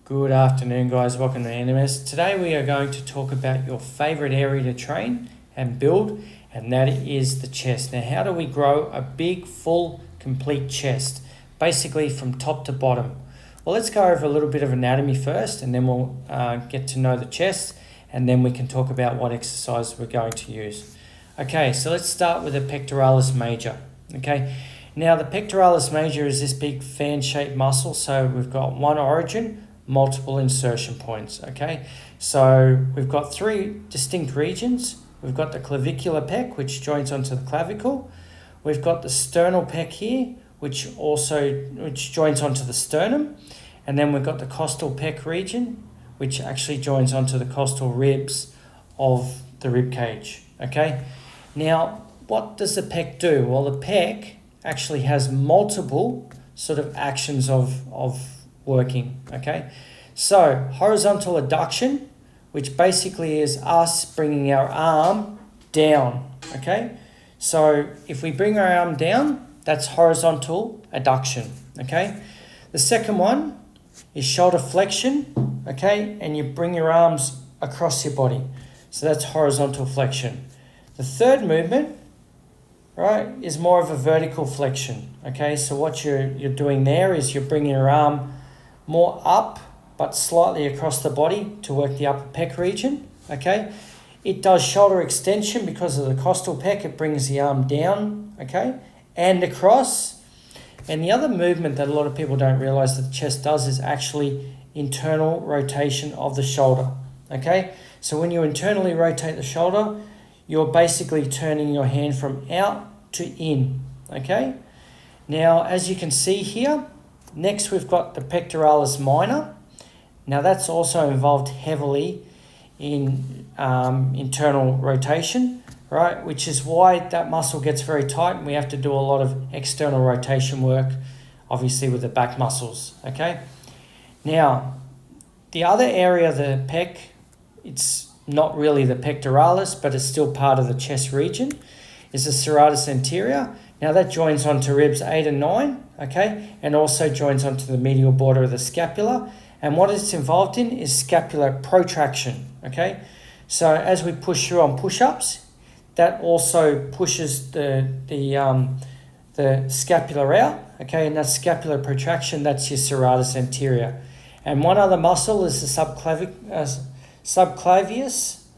Good afternoon, guys. Welcome to NMS. Today we are going to talk about your favorite area to train and build, and that is the chest. Now, how do we grow a big, full, complete chest, basically from top to bottom? Well, let's go over a little bit of anatomy first, and then we'll get to know the chest, and then we can talk about what exercise we're going to use. Okay, so let's start with the pectoralis major. Okay, now the pectoralis major is this big fan-shaped muscle. So we've got one origin, multiple insertion points. Okay, so we've got three distinct regions. We've got the clavicular pec, which joins onto the clavicle. We've got the sternal pec here, which joins onto the sternum, and then we've got the costal pec region, which actually joins onto the costal ribs of the rib cage. Okay, now what does the pec do? Well, the pec actually has multiple sort of actions of working. Okay, so horizontal adduction, which basically is us bringing our arm down. Okay, so if we bring our arm down, that's horizontal adduction. Okay, the second one is shoulder flexion. Okay, and you bring your arms across your body, so that's horizontal flexion. The third movement, right, is more of a vertical flexion. Okay, so what you're doing there is you're bringing your arm more up but slightly across the body to work the upper pec region. Okay, it does shoulder extension because of the costal pec. It brings the arm down, okay, and across. And the other movement that a lot of people don't realize that the chest does is actually internal rotation of the shoulder. Okay, so when you internally rotate the shoulder, you're basically turning your hand from out to in. Okay, now as you can see here, next we've got the pectoralis minor. Now that's also involved heavily in internal rotation, right? Which is why that muscle gets very tight and we have to do a lot of external rotation work, obviously with the back muscles, okay? Now, the other area of the pec, it's not really the pectoralis, but it's still part of the chest region, is the serratus anterior. Now that joins onto ribs 8 and 9, okay, and also joins onto the medial border of the scapula. And what it's involved in is scapular protraction, okay? So as we push through on push-ups, that also pushes the scapula out, okay, and that scapular protraction, that's your serratus anterior. And one other muscle is the subclavius,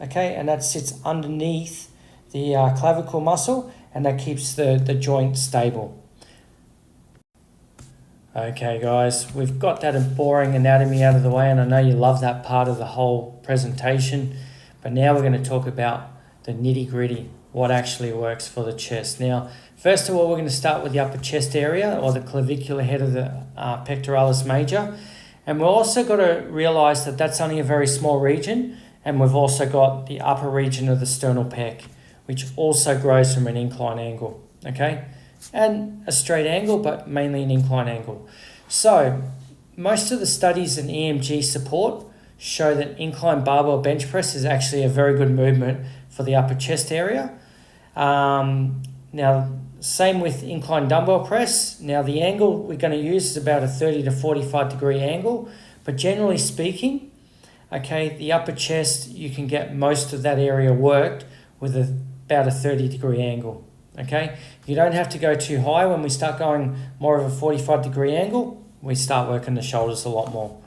okay, and that sits underneath the clavicle muscle, and that keeps the joint stable. Okay guys, we've got that boring anatomy out of the way, and I know you love that part of the whole presentation, but now we're going to talk about the nitty-gritty, what actually works for the chest. Now, first of all, we're going to start with the upper chest area, or the clavicular head of the pectoralis major, and we've also got to realize that that's only a very small region, and we've also got the upper region of the sternal pec, which also grows from an incline angle, okay? And a straight angle, but mainly an incline angle. So most of the studies in EMG support show that incline barbell bench press is actually a very good movement for the upper chest area. Now, same with incline dumbbell press. Now, the angle we're going to use is about a 30 to 45 degree angle, but generally speaking, okay, the upper chest, you can get most of that area worked with about a 30 degree angle. Okay, you don't have to go too high. When we start going more of a 45 degree angle, we start working the shoulders a lot more.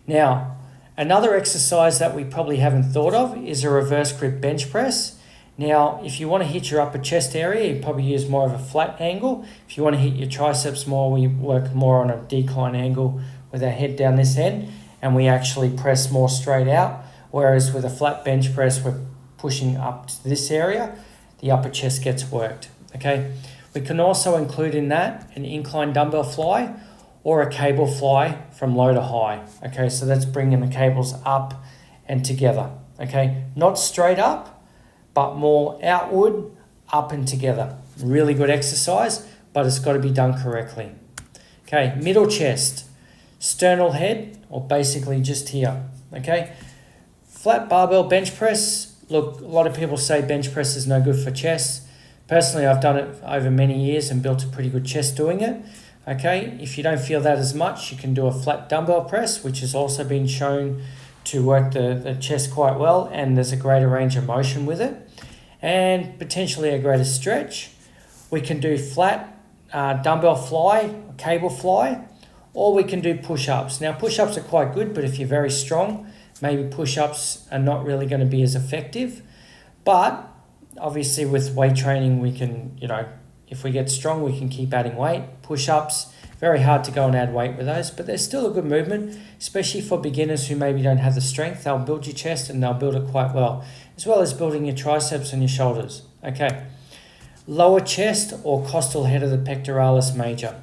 Now, another exercise that we probably haven't thought of is a reverse grip bench press. Now, if you want to hit your upper chest area, you probably use more of a flat angle. If you want to hit your triceps more, we work more on a decline angle with our head down this end, and we actually press more straight out. Whereas with a flat bench press, we're pushing up to this area, the upper chest gets worked. Okay, we can also include in that an incline dumbbell fly or a cable fly from low to high. Okay, so that's bringing the cables up and together. Okay, not straight up, but more outward, up and together. Really good exercise, but it's got to be done correctly. Okay, middle chest, sternal head, or basically just here. Okay, flat barbell bench press. Look, a lot of people say bench press is no good for chest. Personally, I've done it over many years and built a pretty good chest doing it. Okay, if you don't feel that as much, you can do a flat dumbbell press, which has also been shown to work the chest quite well, and there's a greater range of motion with it, and potentially a greater stretch. We can do flat dumbbell fly, cable fly, or we can do push-ups. Now, push-ups are quite good, but if you're very strong, maybe push-ups are not really going to be as effective. But obviously with weight training, we can, if we get strong, we can keep adding weight. Push-ups, very hard to go and add weight with those, but they're still a good movement, especially for beginners who maybe don't have the strength. They'll build your chest and they'll build it quite well, as well as building your triceps and your shoulders. Okay, lower chest or costal head of the pectoralis major.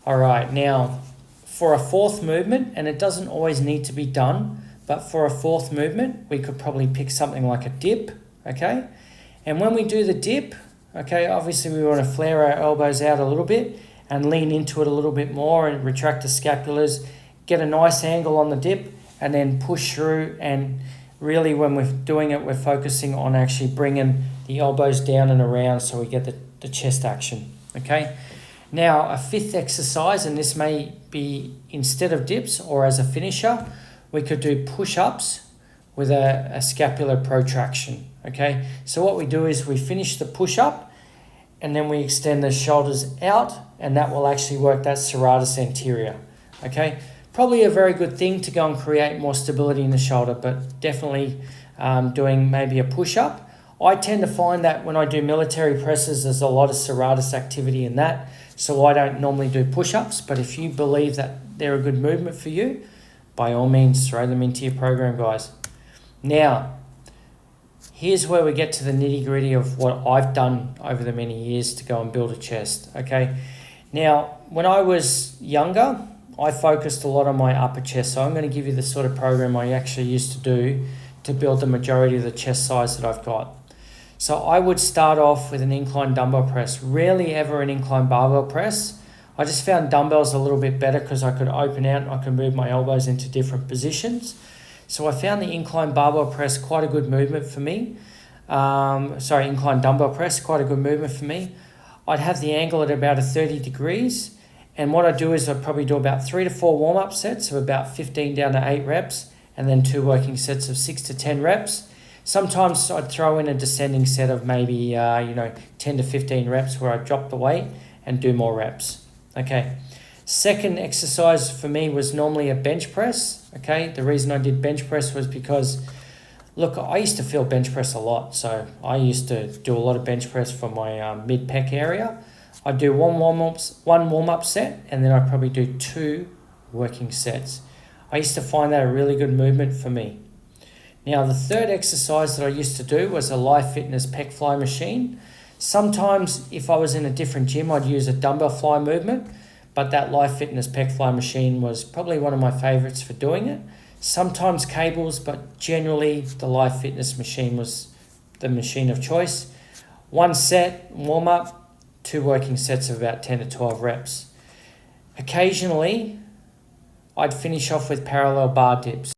All right, now for a fourth movement, and it doesn't always need to be done, but for a fourth movement, we could probably pick something like a dip, okay? And when we do the dip, okay, obviously we want to flare our elbows out a little bit and lean into it a little bit more and retract the scapulars, get a nice angle on the dip, and then push through. And really when we're doing it, we're focusing on actually bringing the elbows down and around so we get the chest action, okay? Now, a fifth exercise, and this may be instead of dips or as a finisher, we could do push-ups with a scapular protraction, okay? So what we do is we finish the push-up and then we extend the shoulders out, and that will actually work that serratus anterior, okay? Probably a very good thing to go and create more stability in the shoulder, but definitely doing maybe a push-up. I tend to find that when I do military presses, there's a lot of serratus activity in that, so I don't normally do push-ups, but if you believe that they're a good movement for you, by all means, throw them into your program, guys. Now, here's where we get to the nitty-gritty of what I've done over the many years to go and build a chest, okay? Now, when I was younger, I focused a lot on my upper chest, so I'm going to give you the sort of program I actually used to do to build the majority of the chest size that I've got. So I would start off with an incline dumbbell press, rarely ever an incline barbell press. I just found dumbbells a little bit better because I could open out and I could move my elbows into different positions. So I found the incline barbell press quite a good movement for me. Incline dumbbell press, quite a good movement for me. I'd have the angle at about 30 degrees. And what I do is I probably do about 3 to 4 warm-up sets of about 15 down to 8 reps, and then 2 working sets of 6 to 10 reps. Sometimes I'd throw in a descending set of maybe 10 to 15 reps where I drop the weight and do more reps. Okay. Second exercise for me was normally a bench press. Okay. The reason I did bench press was because, look, I used to feel bench press a lot. So I used to do a lot of bench press for my mid-pec area. I'd do one warm-up set, and then I'd probably do 2 working sets. I used to find that a really good movement for me. Now, the third exercise that I used to do was a Life Fitness pec fly machine. Sometimes if I was in a different gym, I'd use a dumbbell fly movement, but that Life Fitness pec fly machine was probably one of my favorites for doing it. Sometimes cables, but generally the Life Fitness machine was the machine of choice. 1 set, warm up, 2 working sets of about 10 to 12 reps. Occasionally, I'd finish off with parallel bar dips.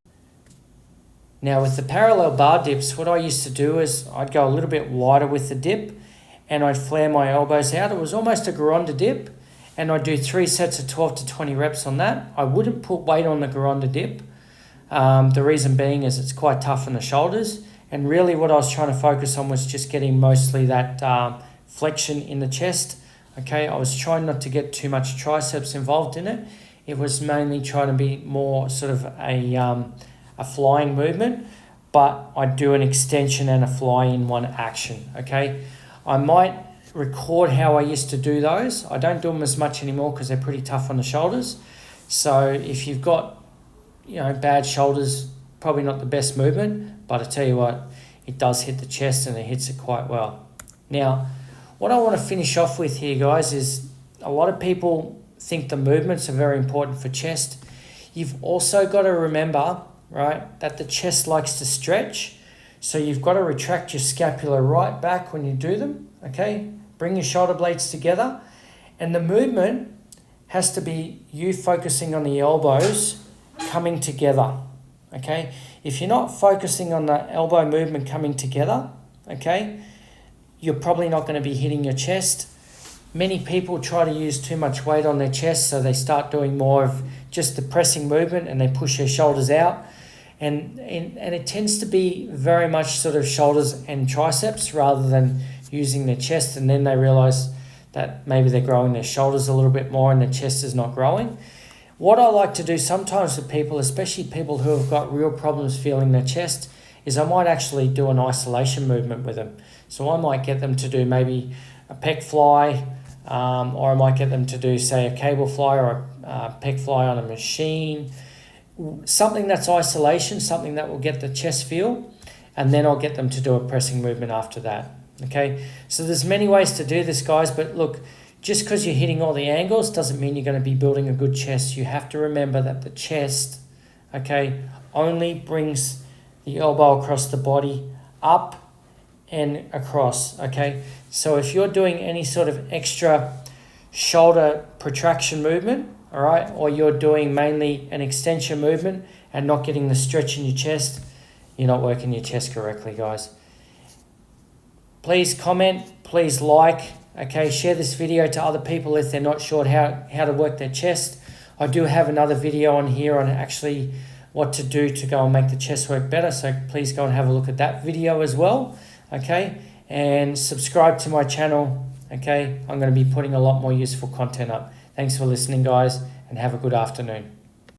Now with the parallel bar dips, what I used to do is I'd go a little bit wider with the dip and I'd flare my elbows out. It was almost a Garanda dip, and I'd do 3 sets of 12 to 20 reps on that. I wouldn't put weight on the Garanda dip. The reason being is it's quite tough on the shoulders, and really what I was trying to focus on was just getting mostly that flexion in the chest. Okay, I was trying not to get too much triceps involved in it. It was mainly trying to be more sort of a flying movement, but I do an extension and a fly in one action, okay? I might record how I used to do those. I don't do them as much anymore because they're pretty tough on the shoulders. So if you've got, bad shoulders, probably not the best movement, but I tell you what, it does hit the chest and it hits it quite well. Now, what I want to finish off with here, guys, is a lot of people think the movements are very important for chest. You've also got to remember, right, that the chest likes to stretch. So you've got to retract your scapula right back when you do them, okay? Bring your shoulder blades together. And the movement has to be you focusing on the elbows coming together, okay? If you're not focusing on the elbow movement coming together, okay, you're probably not going to be hitting your chest. Many people try to use too much weight on their chest, so they start doing more of just the pressing movement and they push their shoulders out. And it tends to be very much sort of shoulders and triceps rather than using their chest, and then they realize that maybe they're growing their shoulders a little bit more and their chest is not growing. What I like to do sometimes with people, especially people who have got real problems feeling their chest, is I might actually do an isolation movement with them. So I might get them to do maybe a pec fly, or I might get them to do, say, a cable fly or a pec fly on a machine. Something that's isolation, something that will get the chest feel, and then I'll get them to do a pressing movement after that. Okay, so there's many ways to do this, guys, but look, just because you're hitting all the angles doesn't mean you're going to be building a good chest. You have to remember that the chest, okay, only brings the elbow across the body up and across, okay? So if you're doing any sort of extra shoulder protraction movement, all right, or you're doing mainly an extension movement and not getting the stretch in your chest, you're not working your chest correctly, guys. Please comment, please like, okay, share this video to other people if they're not sure how to work their chest. I do have another video on here on actually what to do to go and make the chest work better, so please go and have a look at that video as well, okay? And subscribe to my channel, okay? I'm going to be putting a lot more useful content up. Thanks for listening, guys, and have a good afternoon.